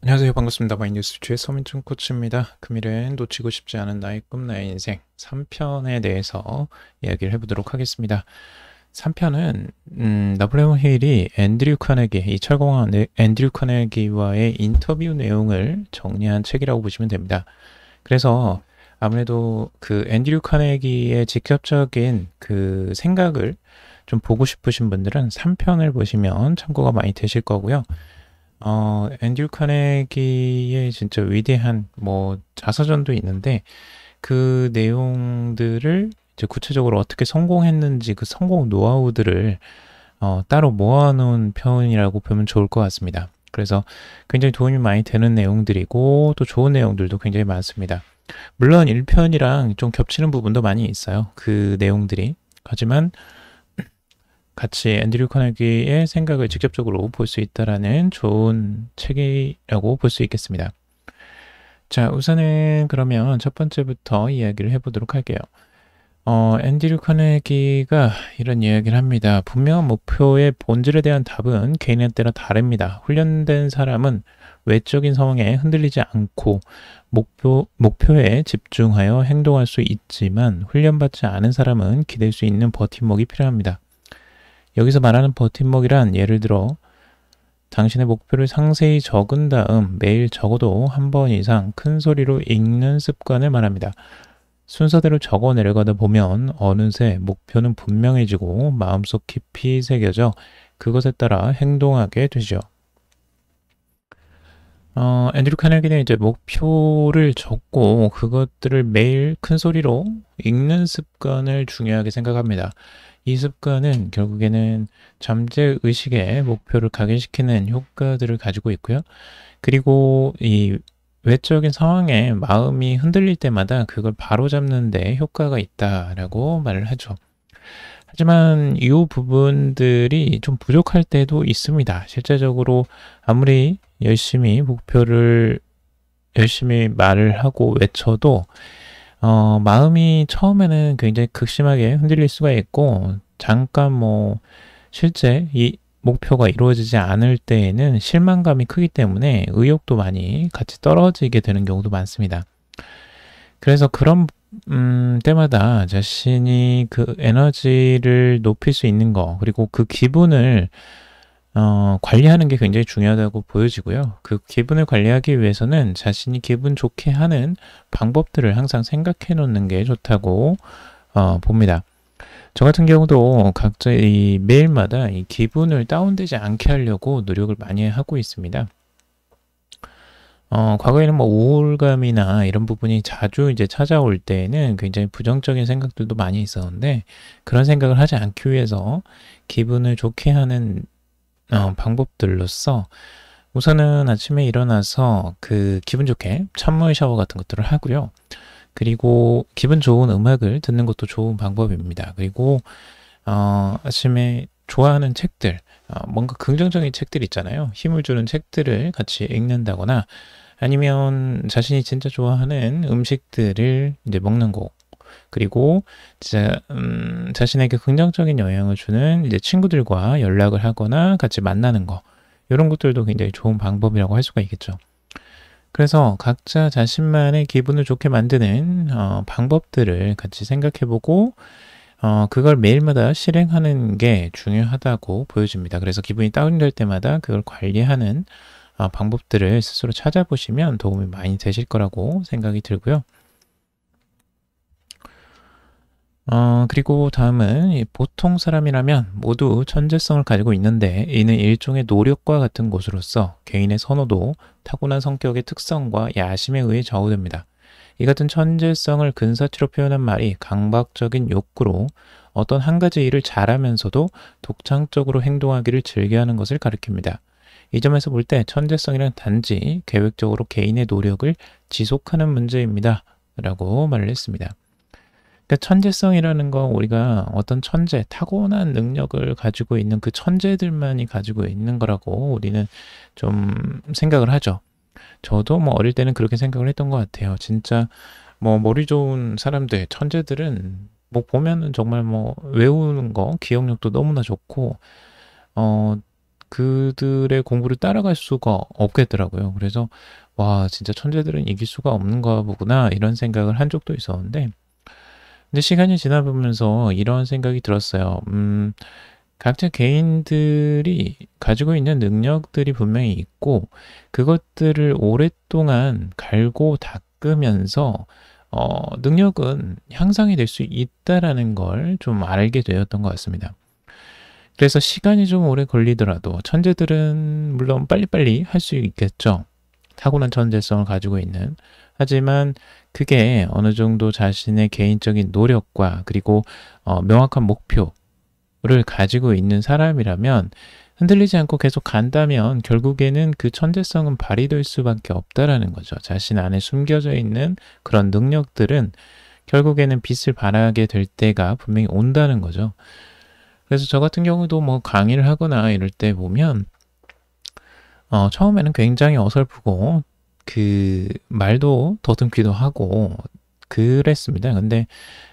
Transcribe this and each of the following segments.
안녕하세요. 반갑습니다. 마이뉴스주의 서민준 코치입니다. 금일은 놓치고 싶지 않은 나의 꿈, 나의 인생 3편에 대해서 이야기를 해보도록 하겠습니다. 3편은 나폴레옹 힐이 앤드류 카네기, 이 철공왕 앤드류 카네기와의 인터뷰 내용을 정리한 책이라고 보시면 됩니다. 그래서 아무래도 그 앤드류 카네기의 직접적인 그 생각을 좀 보고 싶으신 분들은 3편을 보시면 참고가 많이 되실 거고요. 앤드류 카네기의 진짜 위대한 자서전도 있는데 그 내용들을 이제 구체적으로 어떻게 성공했는지 그 성공 노하우들을 따로 모아놓은 편이라고 보면 좋을 것 같습니다. 그래서 굉장히 도움이 많이 되는 내용들이고 또 좋은 내용들도 굉장히 많습니다. 물론 1편이랑 좀 겹치는 부분도 많이 있어요. 그 내용들이. 하지만 같이 앤드류 카네기의 생각을 직접적으로 볼 수 있다라는 좋은 책이라고 볼 수 있겠습니다. 자, 우선은 그러면 첫 번째부터 이야기를 해보도록 할게요. 앤드류 카네기가 이런 이야기를 합니다. 분명한 목표의 본질에 대한 답은 개인에 따라 다릅니다. 훈련된 사람은 외적인 상황에 흔들리지 않고 목표에 집중하여 행동할 수 있지만 훈련받지 않은 사람은 기댈 수 있는 버팀목이 필요합니다. 여기서 말하는 버팀목이란 예를 들어 당신의 목표를 상세히 적은 다음 매일 적어도 한 번 이상 큰 소리로 읽는 습관을 말합니다. 순서대로 적어 내려가다 보면 어느새 목표는 분명해지고 마음속 깊이 새겨져 그것에 따라 행동하게 되죠. 앤드류 카네기는 이제 목표를 적고 그것들을 매일 큰 소리로 읽는 습관을 중요하게 생각합니다. 이 습관은 결국에는 잠재의식의 목표를 각인시키는 효과들을 가지고 있고요. 그리고 이 외적인 상황에 마음이 흔들릴 때마다 그걸 바로잡는 데 효과가 있다라고 말을 하죠. 하지만 이 부분들이 좀 부족할 때도 있습니다. 실제적으로 아무리 열심히 목표를 열심히 말을 하고 외쳐도 마음이 처음에는 굉장히 극심하게 흔들릴 수가 있고 잠깐 실제 이 목표가 이루어지지 않을 때에는 실망감이 크기 때문에 의욕도 많이 같이 떨어지게 되는 경우도 많습니다. 그래서 그런 때마다 자신이 그 에너지를 높일 수 있는 거 그리고 그 기분을 관리하는 게 굉장히 중요하다고 보여지고요. 그 기분을 관리하기 위해서는 자신이 기분 좋게 하는 방법들을 항상 생각해 놓는 게 좋다고 봅니다. 저 같은 경우도 각자 이 매일마다 이 기분을 다운되지 않게 하려고 노력을 많이 하고 있습니다. 과거에는 우울감이나 이런 부분이 자주 이제 찾아올 때에는 굉장히 부정적인 생각들도 많이 있었는데 그런 생각을 하지 않기 위해서 기분을 좋게 하는 방법들로서 우선은 아침에 일어나서 그 기분 좋게 찬물 샤워 같은 것들을 하고요. 그리고 기분 좋은 음악을 듣는 것도 좋은 방법입니다. 그리고 아침에 좋아하는 책들, 뭔가 긍정적인 책들 있잖아요. 힘을 주는 책들을 같이 읽는다거나 아니면 자신이 진짜 좋아하는 음식들을 이제 먹는 거. 그리고 진짜 자신에게 긍정적인 영향을 주는 이제 친구들과 연락을 하거나 같이 만나는 거. 이런 것들도 굉장히 좋은 방법이라고 할 수가 있겠죠. 그래서 각자 자신만의 기분을 좋게 만드는 방법들을 같이 생각해보고 그걸 매일마다 실행하는 게 중요하다고 보여집니다. 그래서 기분이 다운될 때마다 그걸 관리하는 방법들을 스스로 찾아보시면 도움이 많이 되실 거라고 생각이 들고요. 그리고 다음은 보통 사람이라면 모두 천재성을 가지고 있는데 이는 일종의 노력과 같은 것으로서 개인의 선호도, 타고난 성격의 특성과 야심에 의해 좌우됩니다. 이 같은 천재성을 근사치로 표현한 말이 강박적인 욕구로 어떤 한 가지 일을 잘하면서도 독창적으로 행동하기를 즐겨하는 것을 가리킵니다. 이 점에서 볼 때 천재성이란 단지 계획적으로 개인의 노력을 지속하는 문제입니다. 라고 말을 했습니다. 그러니까 천재성이라는 건 우리가 어떤 천재, 타고난 능력을 가지고 있는 그 천재들만이 가지고 있는 거라고 우리는 좀 생각을 하죠. 저도 어릴 때는 그렇게 생각을 했던 것 같아요. 진짜 머리 좋은 사람들, 천재들은 보면은 정말 외우는 거, 기억력도 너무나 좋고, 그들의 공부를 따라갈 수가 없겠더라고요. 그래서 와, 진짜 천재들은 이길 수가 없는가 보구나 이런 생각을 한 적도 있었는데, 근데 시간이 지나보면서 이런 생각이 들었어요. 각자 개인들이 가지고 있는 능력들이 분명히 있고 그것들을 오랫동안 갈고 닦으면서 능력은 향상이 될 수 있다라는 걸 좀 알게 되었던 것 같습니다. 그래서 시간이 좀 오래 걸리더라도 천재들은 물론 빨리빨리 할 수 있겠죠. 타고난 천재성을 가지고 있는. 하지만 그게 어느 정도 자신의 개인적인 노력과 그리고 명확한 목표를 가지고 있는 사람이라면 흔들리지 않고 계속 간다면 결국에는 그 천재성은 발휘될 수밖에 없다라는 거죠. 자신 안에 숨겨져 있는 그런 능력들은 결국에는 빛을 발하게 될 때가 분명히 온다는 거죠. 그래서 저 같은 경우도 뭐 강의를 하거나 이럴 때 보면 처음에는 굉장히 어설프고 그 말도 더듬기도 하고 그랬습니다. 근데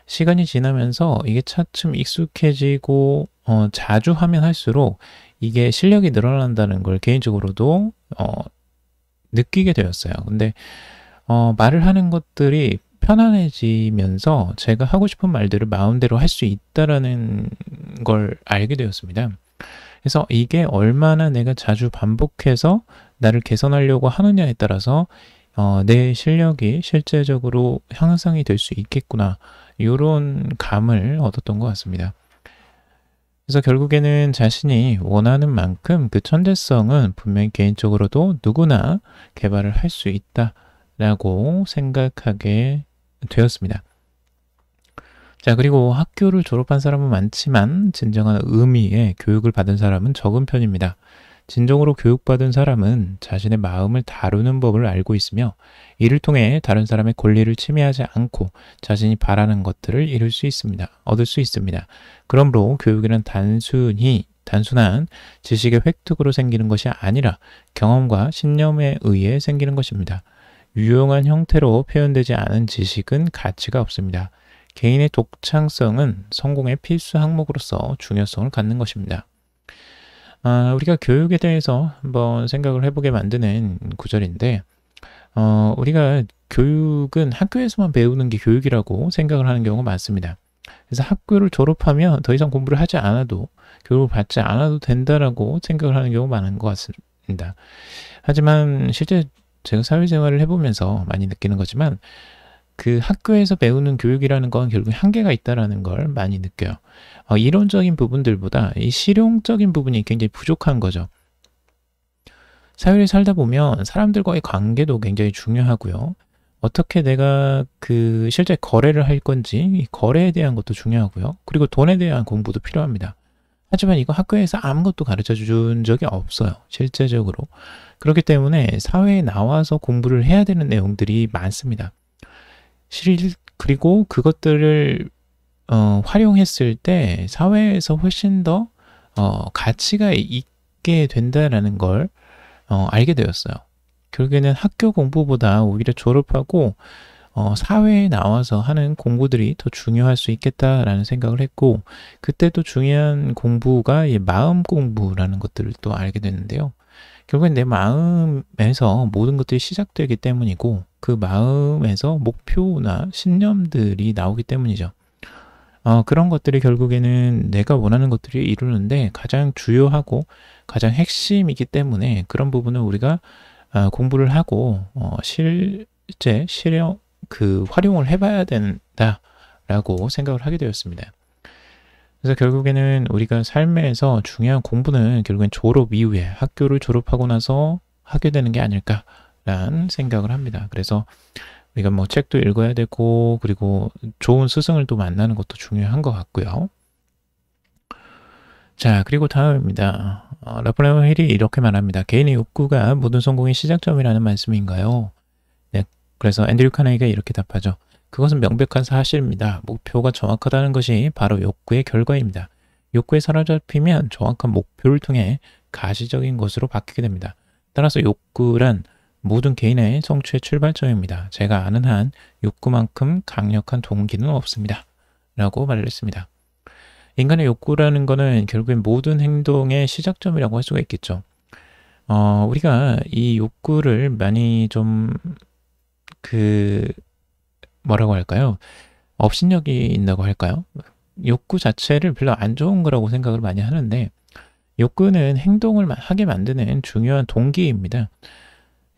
시간이 지나면서 이게 차츰 익숙해지고 자주 하면 할수록 이게 실력이 늘어난다는 걸 개인적으로도 느끼게 되었어요. 근데 말을 하는 것들이 편안해지면서 제가 하고 싶은 말들을 마음대로 할 수 있다라는 걸 알게 되었습니다. 그래서 이게 얼마나 내가 자주 반복해서 나를 개선하려고 하느냐에 따라서 내 실력이 실제적으로 향상이 될 수 있겠구나 이런 감을 얻었던 것 같습니다. 그래서 결국에는 자신이 원하는 만큼 그 천재성은 분명히 개인적으로도 누구나 개발을 할 수 있다라고 생각하게 되었습니다. 자, 그리고 학교를 졸업한 사람은 많지만 진정한 의미의 교육을 받은 사람은 적은 편입니다. 진정으로 교육받은 사람은 자신의 마음을 다루는 법을 알고 있으며 이를 통해 다른 사람의 권리를 침해하지 않고 자신이 바라는 것들을 얻을 수 있습니다. 그러므로 교육이란 단순한 지식의 획득으로 생기는 것이 아니라 경험과 신념에 의해 생기는 것입니다. 유용한 형태로 표현되지 않은 지식은 가치가 없습니다. 개인의 독창성은 성공의 필수 항목으로서 중요성을 갖는 것입니다. 우리가 교육에 대해서 한번 생각을 해보게 만드는 구절인데, 우리가 교육은 학교에서만 배우는 게 교육이라고 생각을 하는 경우가 많습니다. 그래서 학교를 졸업하면 더 이상 공부를 하지 않아도, 교육을 받지 않아도 된다라고 생각을 하는 경우가 많은 것 같습니다. 하지만 실제 제가 사회생활을 해보면서 많이 느끼는 거지만 그 학교에서 배우는 교육이라는 건 결국 한계가 있다는 걸 많이 느껴요. 이론적인 부분들보다 이 실용적인 부분이 굉장히 부족한 거죠. 사회를 살다 보면 사람들과의 관계도 굉장히 중요하고요. 어떻게 내가 그 실제 거래를 할 건지 이 거래에 대한 것도 중요하고요. 그리고 돈에 대한 공부도 필요합니다. 하지만 이거 학교에서 아무것도 가르쳐 준 적이 없어요. 실제적으로. 그렇기 때문에 사회에 나와서 공부를 해야 되는 내용들이 많습니다. 그리고 그것들을 활용했을 때 사회에서 훨씬 더 가치가 있게 된다는 걸 알게 되었어요. 결국에는 학교 공부보다 오히려 졸업하고 사회에 나와서 하는 공부들이 더 중요할 수 있겠다라는 생각을 했고, 그때 또 중요한 공부가 마음 공부라는 것들을 또 알게 됐는데요. 결국엔 내 마음에서 모든 것들이 시작되기 때문이고 그 마음에서 목표나 신념들이 나오기 때문이죠. 그런 것들이 결국에는 내가 원하는 것들을 이루는데 가장 주요하고 가장 핵심이기 때문에 그런 부분을 우리가 공부를 하고 실제 활용을 해봐야 된다라고 생각을 하게 되었습니다. 그래서 결국에는 우리가 삶에서 중요한 공부는 결국엔 졸업 이후에 학교를 졸업하고 나서 하게 되는 게 아닐까라는 생각을 합니다. 그래서 우리가 뭐 책도 읽어야 되고 그리고 좋은 스승을 또 만나는 것도 중요한 것 같고요. 자, 그리고 다음입니다. 나폴레옹 힐이 이렇게 말합니다. 개인의 욕구가 모든 성공의 시작점이라는 말씀인가요? 네, 그래서 앤드류 카네기가 이렇게 답하죠. 그것은 명백한 사실입니다. 목표가 정확하다는 것이 바로 욕구의 결과입니다. 욕구에 사로잡히면 정확한 목표를 통해 가시적인 것으로 바뀌게 됩니다. 따라서 욕구란 모든 개인의 성취의 출발점입니다. 제가 아는 한 욕구만큼 강력한 동기는 없습니다. 라고 말을 했습니다. 인간의 욕구라는 거는 결국엔 모든 행동의 시작점이라고 할 수가 있겠죠. 우리가 이 욕구를 많이 좀, 그, 뭐라고 할까요? 업신여기 있다고 할까요? 욕구 자체를 별로 안 좋은 거라고 생각을 많이 하는데, 욕구는 행동을 하게 만드는 중요한 동기입니다.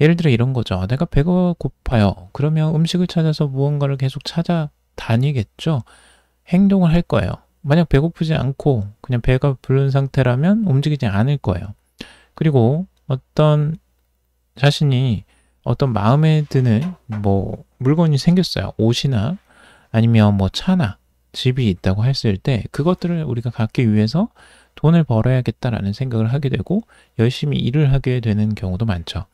예를 들어 이런 거죠. 내가 배가 고파요. 그러면 음식을 찾아서 무언가를 계속 찾아다니겠죠. 행동을 할 거예요. 만약 배고프지 않고 그냥 배가 부른 상태라면 움직이지 않을 거예요. 그리고 어떤 자신이 어떤 마음에 드는 뭐 물건이 생겼어요. 옷이나 아니면 뭐 차나 집이 있다고 했을 때 그것들을 우리가 갖기 위해서 돈을 벌어야겠다라는 생각을 하게 되고 열심히 일을 하게 되는 경우도 많죠.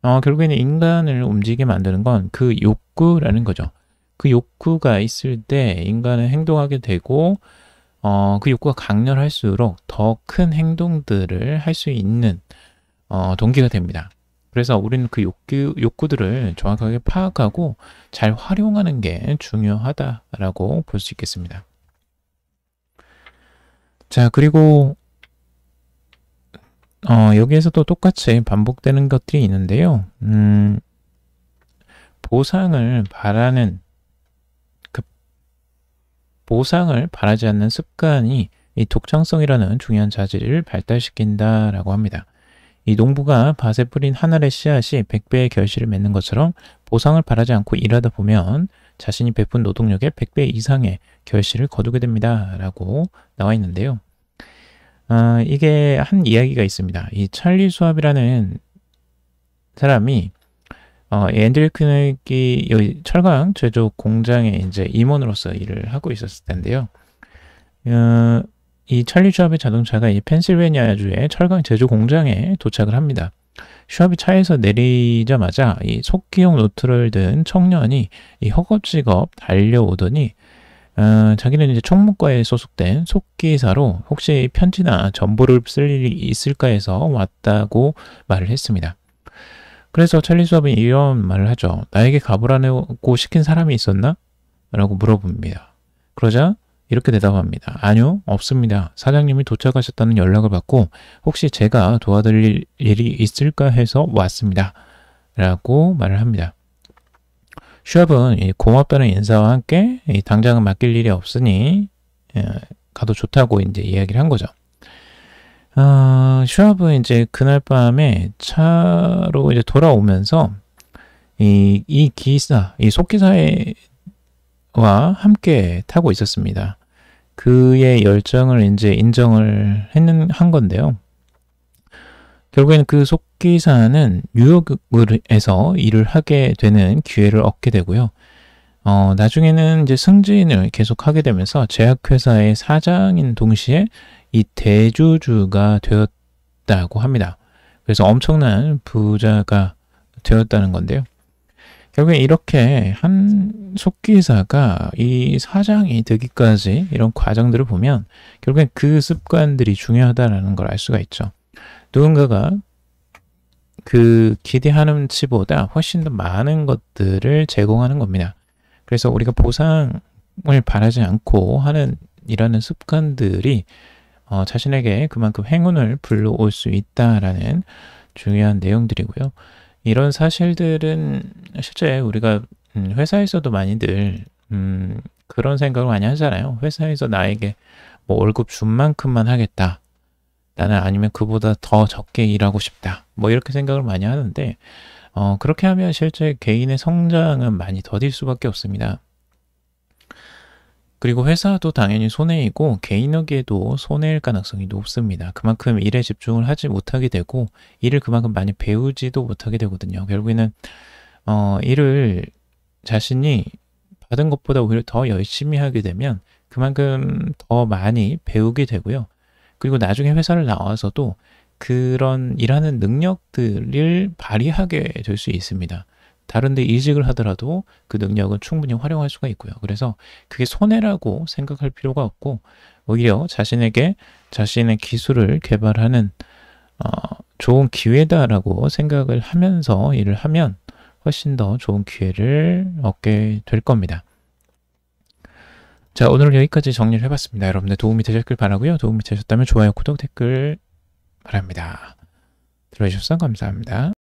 결국에는 인간을 움직이게 만드는 건 그 욕구라는 거죠. 그 욕구가 있을 때 인간은 행동하게 되고 그 욕구가 강렬할수록 더 큰 행동들을 할 수 있는 동기가 됩니다. 그래서 우리는 그 욕구들을 정확하게 파악하고 잘 활용하는 게 중요하다라고 볼 수 있겠습니다. 자, 그리고 여기에서도 똑같이 반복되는 것들이 있는데요. 보상을 바라지 않는 습관이 이 독창성이라는 중요한 자질을 발달시킨다라고 합니다. 이 농부가 밭에 뿌린 한 알의 씨앗이 100배의 결실을 맺는 것처럼 보상을 바라지 않고 일하다 보면 자신이 베푼 노동력의 100배 이상의 결실을 거두게 됩니다. 라고 나와 있는데요. 이게 한 이야기가 있습니다. 이 찰리 수압이라는 사람이 앤드류 크넥이 철강 제조 공장에 이제 임원으로서 일을 하고 있었을 텐데요. 이 찰리 슈압의 자동차가 이 펜실베니아주의 철강 제조 공장에 도착을 합니다. 슈압이 차에서 내리자마자 이 속기용 노트를 든 청년이 이 허겁지겁 달려오더니 자기는 이제 총무과에 소속된 속기사로 혹시 편지나 정보를 쓸 일이 있을까 해서 왔다고 말을 했습니다. 그래서 찰리 수압은 이런 말을 하죠. 나에게 가보라고 시킨 사람이 있었나? 라고 물어봅니다. 그러자 이렇게 대답합니다. 아니요, 없습니다. 사장님이 도착하셨다는 연락을 받고 혹시 제가 도와드릴 일이 있을까 해서 왔습니다. 라고 말을 합니다. 슈압은 고맙다는 인사와 함께 당장은 맡길 일이 없으니 가도 좋다고 이제 이야기를 한 거죠. 슈압은 이제 그날 밤에 차로 이제 돌아오면서 이 기사, 이 속기사와 함께 타고 있었습니다. 그의 열정을 이제 인정을 한 건데요. 결국에는 그 속기사는 뉴욕에서 일을 하게 되는 기회를 얻게 되고요. 나중에는 이제 승진을 계속 하게 되면서 제약회사의 사장인 동시에 이 대주주가 되었다고 합니다. 그래서 엄청난 부자가 되었다는 건데요. 결국에 이렇게 한 속기사가 이 사장이 되기까지 이런 과정들을 보면 결국엔 그 습관들이 중요하다는 걸 알 수가 있죠. 누군가가 그 기대하는 치보다 훨씬 더 많은 것들을 제공하는 겁니다. 그래서 우리가 보상을 바라지 않고 하는 이라는 습관들이 자신에게 그만큼 행운을 불러올 수 있다라는 중요한 내용들이고요. 이런 사실들은 실제 우리가 회사에서도 많이들 그런 생각을 많이 하잖아요. 회사에서 나에게 뭐 월급 준 만큼만 하겠다. 나는 아니면 그보다 더 적게 일하고 싶다. 뭐 이렇게 생각을 많이 하는데 그렇게 하면 실제 개인의 성장은 많이 더딜 수밖에 없습니다. 그리고 회사도 당연히 손해이고 개인에게도 손해일 가능성이 높습니다. 그만큼 일에 집중을 하지 못하게 되고 일을 그만큼 많이 배우지도 못하게 되거든요. 결국에는 일을 자신이 받은 것보다 오히려 더 열심히 하게 되면 그만큼 더 많이 배우게 되고요. 그리고 나중에 회사를 나와서도 그런 일하는 능력들을 발휘하게 될 수 있습니다. 다른 데 이직을 하더라도 그 능력은 충분히 활용할 수가 있고요. 그래서 그게 손해라고 생각할 필요가 없고 오히려 자신에게 자신의 기술을 개발하는 좋은 기회다라고 생각을 하면서 일을 하면 훨씬 더 좋은 기회를 얻게 될 겁니다. 자, 오늘 여기까지 정리를 해봤습니다. 여러분들 도움이 되셨길 바라고요. 도움이 되셨다면 좋아요, 구독, 댓글 바랍니다. 들어주셔서 감사합니다.